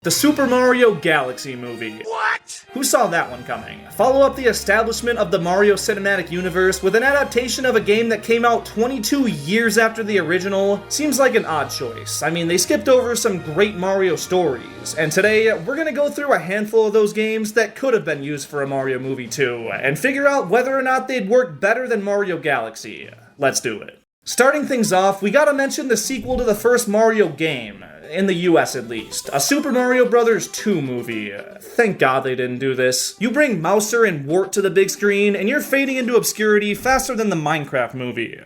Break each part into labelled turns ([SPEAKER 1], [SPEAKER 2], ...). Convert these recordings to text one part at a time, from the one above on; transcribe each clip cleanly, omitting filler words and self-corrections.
[SPEAKER 1] The Super Mario Galaxy movie.
[SPEAKER 2] What?
[SPEAKER 1] Who saw that one coming? Follow up the establishment of the Mario Cinematic Universe with an adaptation of a game that came out 22 years after the original seems like an odd choice. I mean, they skipped over some great Mario stories, and today we're gonna go through a handful of those games that could have been used for a Mario movie too, and figure out whether or not they'd work better than Mario Galaxy. Let's do it. Starting things off, we gotta mention the sequel to the first Mario game, in the US at least, a Super Mario Bros. 2 movie. Thank God they didn't do this. You bring Mouser and Wart to the big screen, and you're fading into obscurity faster than the Minecraft movie.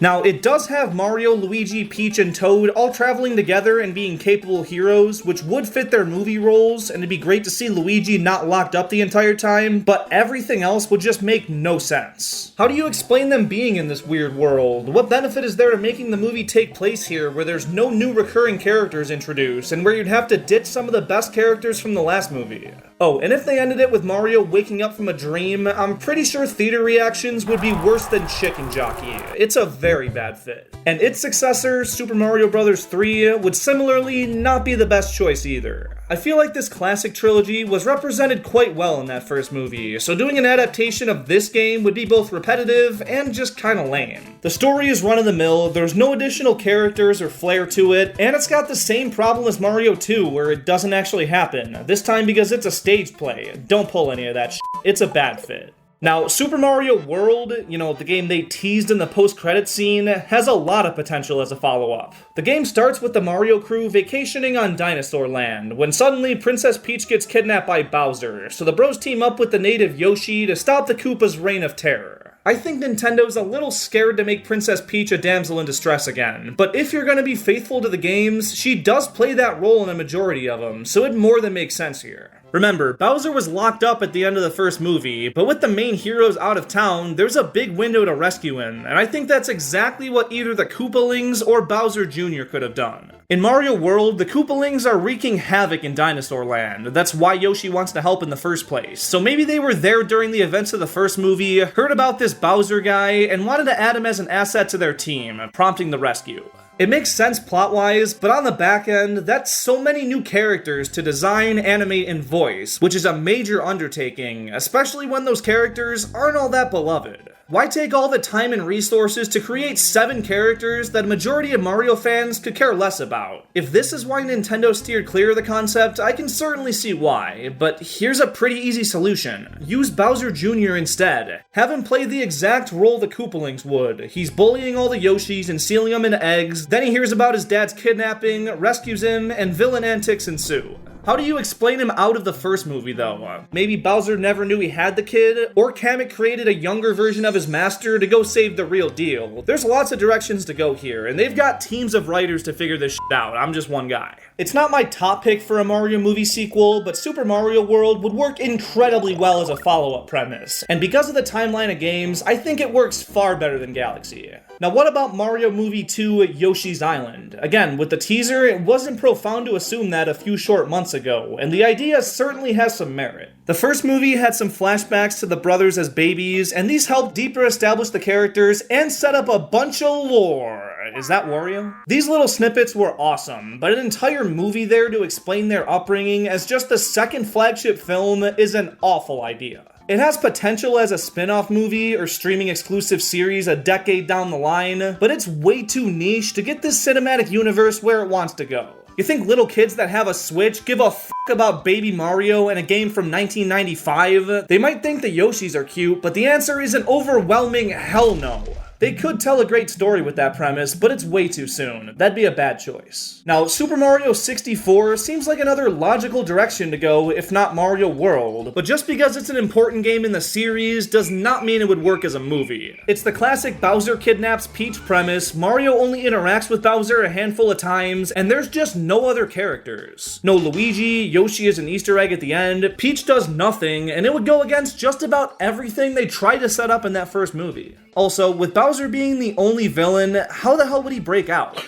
[SPEAKER 1] Now, it does have Mario, Luigi, Peach, and Toad all traveling together and being capable heroes, which would fit their movie roles, and it'd be great to see Luigi not locked up the entire time, but everything else would just make no sense. How do you explain them being in this weird world? What benefit is there to making the movie take place here where there's no new recurring characters introduced, and where you'd have to ditch some of the best characters from the last movie? Oh, and if they ended it with Mario waking up from a dream, I'm pretty sure theater reactions would be worse than Chicken Jockey. It's a very bad fit. And its successor, Super Mario Bros. 3, would similarly not be the best choice either. I feel like this classic trilogy was represented quite well in that first movie, so doing an adaptation of this game would be both repetitive and just kinda lame. The story is run-of-the-mill, there's no additional characters or flair to it, and it's got the same problem as Mario 2 where it doesn't actually happen, this time because it's a stage play. Don't pull any of that shit. It's a bad fit. Now, Super Mario World, the game they teased in the post-credits scene, has a lot of potential as a follow-up. The game starts with the Mario crew vacationing on Dinosaur Land, when suddenly Princess Peach gets kidnapped by Bowser, so the bros team up with the native Yoshi to stop the Koopa's reign of terror. I think Nintendo's a little scared to make Princess Peach a damsel in distress again, but if you're gonna be faithful to the games, she does play that role in a majority of them, so it more than makes sense here. Remember, Bowser was locked up at the end of the first movie, but with the main heroes out of town, there's a big window to rescue him, and I think that's exactly what either the Koopalings or Bowser Jr. could have done. In Mario World, the Koopalings are wreaking havoc in Dinosaur Land. That's why Yoshi wants to help in the first place. So maybe they were there during the events of the first movie, heard about this Bowser guy, and wanted to add him as an asset to their team, prompting the rescue. It makes sense plot-wise, but on the back end, that's so many new characters to design, animate, and voice, which is a major undertaking, especially when those characters aren't all that beloved. Why take all the time and resources to create 7 characters that a majority of Mario fans could care less about? If this is why Nintendo steered clear of the concept, I can certainly see why, but here's a pretty easy solution. Use Bowser Jr. instead. Have him play the exact role the Koopalings would. He's bullying all the Yoshis and sealing them into eggs, then he hears about his dad's kidnapping, rescues him, and villain antics ensue. How do you explain him out of the first movie, though? Maybe Bowser never knew he had the kid, or Kamek created a younger version of his master to go save the real deal. There's lots of directions to go here, and they've got teams of writers to figure this shit out. I'm just one guy. It's not my top pick for a Mario movie sequel, but Super Mario World would work incredibly well as a follow-up premise. And because of the timeline of games, I think it works far better than Galaxy. Now what about Mario Movie 2 Yoshi's Island? Again, with the teaser, it wasn't profound to assume that a few short months ago, and the idea certainly has some merit. The first movie had some flashbacks to the brothers as babies, and these helped deeper establish the characters and set up a bunch of lore. Is that Wario? These little snippets were awesome, but an entire movie there to explain their upbringing as just the second flagship film is an awful idea. It has potential as a spin-off movie or streaming exclusive series a decade down the line, but it's way too niche to get this cinematic universe where it wants to go. You think little kids that have a Switch give a f*** about Baby Mario and a game from 1995? They might think the Yoshis are cute, but the answer is an overwhelming hell no. They could tell a great story with that premise, but it's way too soon. That'd be a bad choice. Now, Super Mario 64 seems like another logical direction to go, if not Mario World, but just because it's an important game in the series does not mean it would work as a movie. It's the classic Bowser kidnaps Peach premise, Mario only interacts with Bowser a handful of times, and there's just no other characters. No Luigi, Yoshi is an Easter egg at the end, Peach does nothing, and it would go against just about everything they tried to set up in that first movie. Also, with Bowser being the only villain, how the hell would he break out?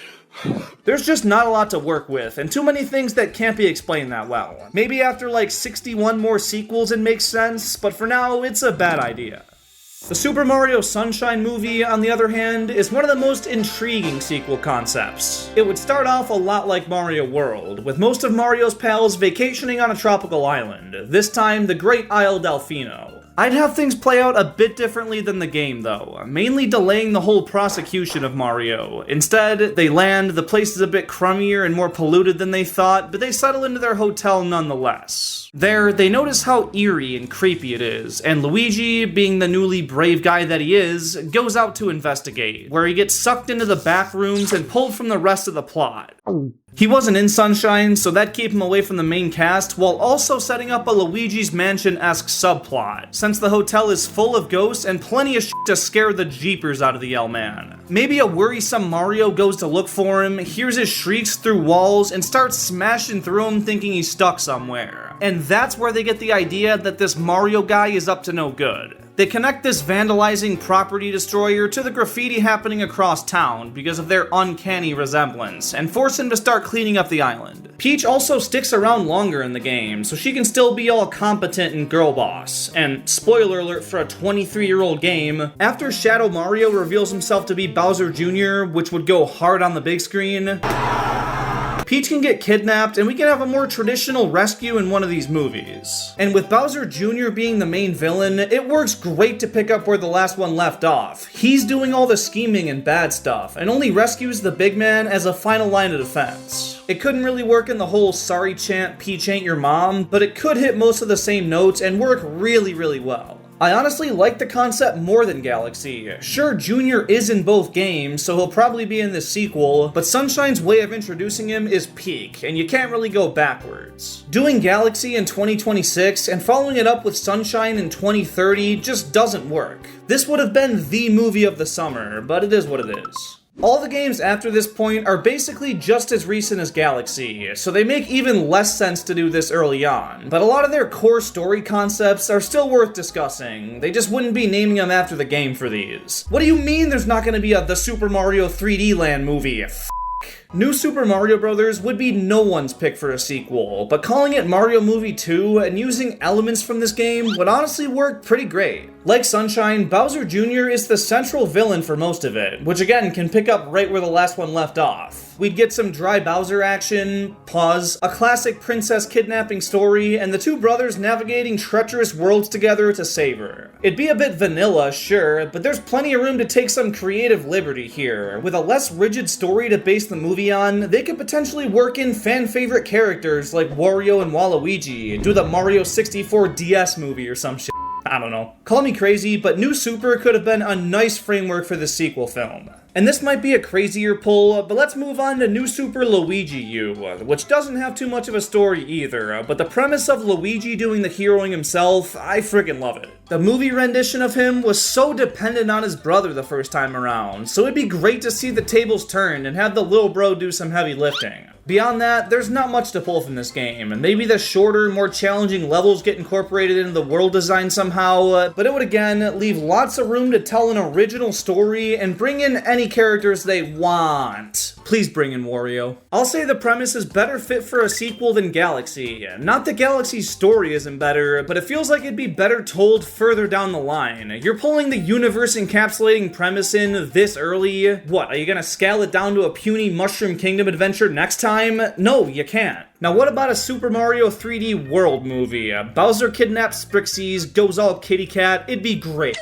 [SPEAKER 1] There's just not a lot to work with, and too many things that can't be explained that well. Maybe after like 61 more sequels it makes sense, but for now, it's a bad idea. The Super Mario Sunshine movie, on the other hand, is one of the most intriguing sequel concepts. It would start off a lot like Mario World, with most of Mario's pals vacationing on a tropical island, this time the Great Isle Delfino. I'd have things play out a bit differently than the game though, mainly delaying the whole prosecution of Mario. Instead, they land, the place is a bit crummier and more polluted than they thought, but they settle into their hotel nonetheless. There, they notice how eerie and creepy it is, and Luigi, being the newly brave guy that he is, goes out to investigate, where he gets sucked into the back rooms and pulled from the rest of the plot. He wasn't in Sunshine, so that'd keep him away from the main cast, while also setting up a Luigi's Mansion-esque subplot, since the hotel is full of ghosts and plenty of shit to scare the jeepers out of the L-Man. Maybe a worrisome Mario goes to look for him, hears his shrieks through walls, and starts smashing through him thinking he's stuck somewhere. And that's where they get the idea that this Mario guy is up to no good. They connect this vandalizing property destroyer to the graffiti happening across town because of their uncanny resemblance, and force him to start cleaning up the island. Peach also sticks around longer in the game, so she can still be all competent and girl boss. And spoiler alert for a 23-year-old game, after Shadow Mario reveals himself to be Bowser Jr., which would go hard on the big screen, Peach can get kidnapped, and we can have a more traditional rescue in one of these movies. And with Bowser Jr. being the main villain, it works great to pick up where the last one left off. He's doing all the scheming and bad stuff, and only rescues the big man as a final line of defense. It couldn't really work in the whole sorry chant, Peach ain't your mom, but it could hit most of the same notes and work really, really well. I honestly like the concept more than Galaxy. Sure, Junior is in both games, so he'll probably be in this sequel, but Sunshine's way of introducing him is peak, and you can't really go backwards. Doing Galaxy in 2026 and following it up with Sunshine in 2030 just doesn't work. This would have been the movie of the summer, but it is what it is. All the games after this point are basically just as recent as Galaxy, so they make even less sense to do this early on, but a lot of their core story concepts are still worth discussing. They just wouldn't be naming them after the game for these. What do you mean there's not gonna be the Super Mario 3D Land movie? New Super Mario Bros. Would be no one's pick for a sequel, but calling it Mario Movie 2 and using elements from this game would honestly work pretty great. Like Sunshine, Bowser Jr. is the central villain for most of it, which again can pick up right where the last one left off. We'd get some dry Bowser action, pause, a classic princess kidnapping story, and the two brothers navigating treacherous worlds together to save her. It'd be a bit vanilla, sure, but there's plenty of room to take some creative liberty here. With a less rigid story to base the movie on, they could potentially work in fan-favorite characters like Wario and Waluigi, and do the Mario 64 DS movie or some shit. I don't know. Call me crazy, but New Super could have been a nice framework for the sequel film. And this might be a crazier pull, but let's move on to New Super Luigi U, which doesn't have too much of a story either, but the premise of Luigi doing the heroing himself, I freaking love it. The movie rendition of him was so dependent on his brother the first time around, so it'd be great to see the tables turn and have the little bro do some heavy lifting. Beyond that, there's not much to pull from this game, and maybe the shorter, more challenging levels get incorporated into the world design somehow, but it would again leave lots of room to tell an original story and bring in any characters they want. Please bring in Wario. I'll say the premise is better fit for a sequel than Galaxy. Not that Galaxy's story isn't better, but it feels like it'd be better told further down the line. You're pulling the universe encapsulating premise in this early. What, are you gonna scale it down to a puny Mushroom Kingdom adventure next time? No, you can't. Now what about a Super Mario 3D World movie? Bowser kidnaps Sprixies, goes all kitty cat, it'd be great.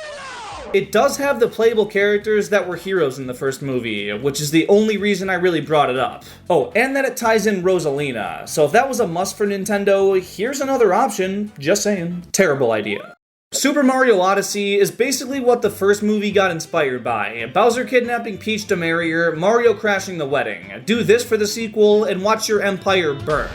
[SPEAKER 1] It does have the playable characters that were heroes in the first movie, which is the only reason I really brought it up. Oh, and that it ties in Rosalina, so if that was a must for Nintendo, here's another option, just saying. Terrible idea. Super Mario Odyssey is basically what the first movie got inspired by. Bowser kidnapping Peach to marry her, Mario crashing the wedding. Do this for the sequel, and watch your empire burn.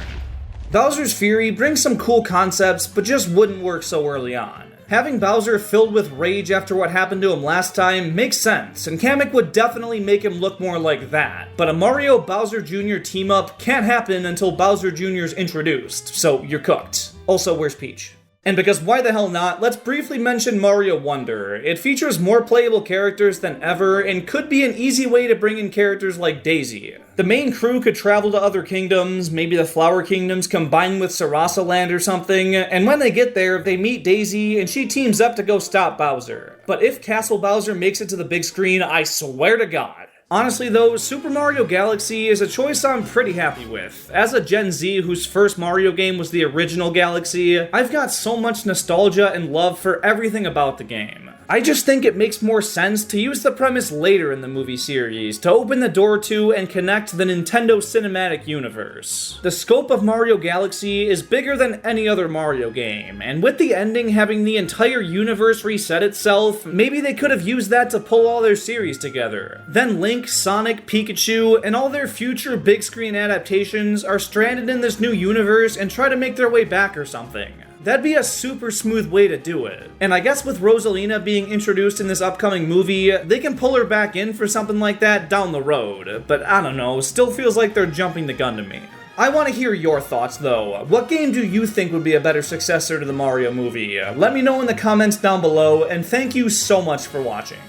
[SPEAKER 1] Bowser's Fury brings some cool concepts, but just wouldn't work so early on. Having Bowser filled with rage after what happened to him last time makes sense, and Kamek would definitely make him look more like that. But a Mario Bowser Jr. team-up can't happen until Bowser Jr. is introduced, so you're cooked. Also, where's Peach? And because why the hell not, let's briefly mention Mario Wonder. It features more playable characters than ever and could be an easy way to bring in characters like Daisy. The main crew could travel to other kingdoms, maybe the Flower Kingdoms combined with Sarasa Land or something, and when they get there, they meet Daisy and she teams up to go stop Bowser. But if Castle Bowser makes it to the big screen, I swear to God. Honestly though, Super Mario Galaxy is a choice I'm pretty happy with. As a Gen Z whose first Mario game was the original Galaxy, I've got so much nostalgia and love for everything about the game. I just think it makes more sense to use the premise later in the movie series to open the door to and connect the Nintendo Cinematic Universe. The scope of Mario Galaxy is bigger than any other Mario game, and with the ending having the entire universe reset itself, maybe they could have used that to pull all their series together. Then Link, Sonic, Pikachu, and all their future big screen adaptations are stranded in this new universe and try to make their way back or something. That'd be a super smooth way to do it. And I guess with Rosalina being introduced in this upcoming movie, they can pull her back in for something like that down the road. But I don't know, still feels like they're jumping the gun to me. I want to hear your thoughts though. What game do you think would be a better successor to the Mario movie? Let me know in the comments down below, and thank you so much for watching.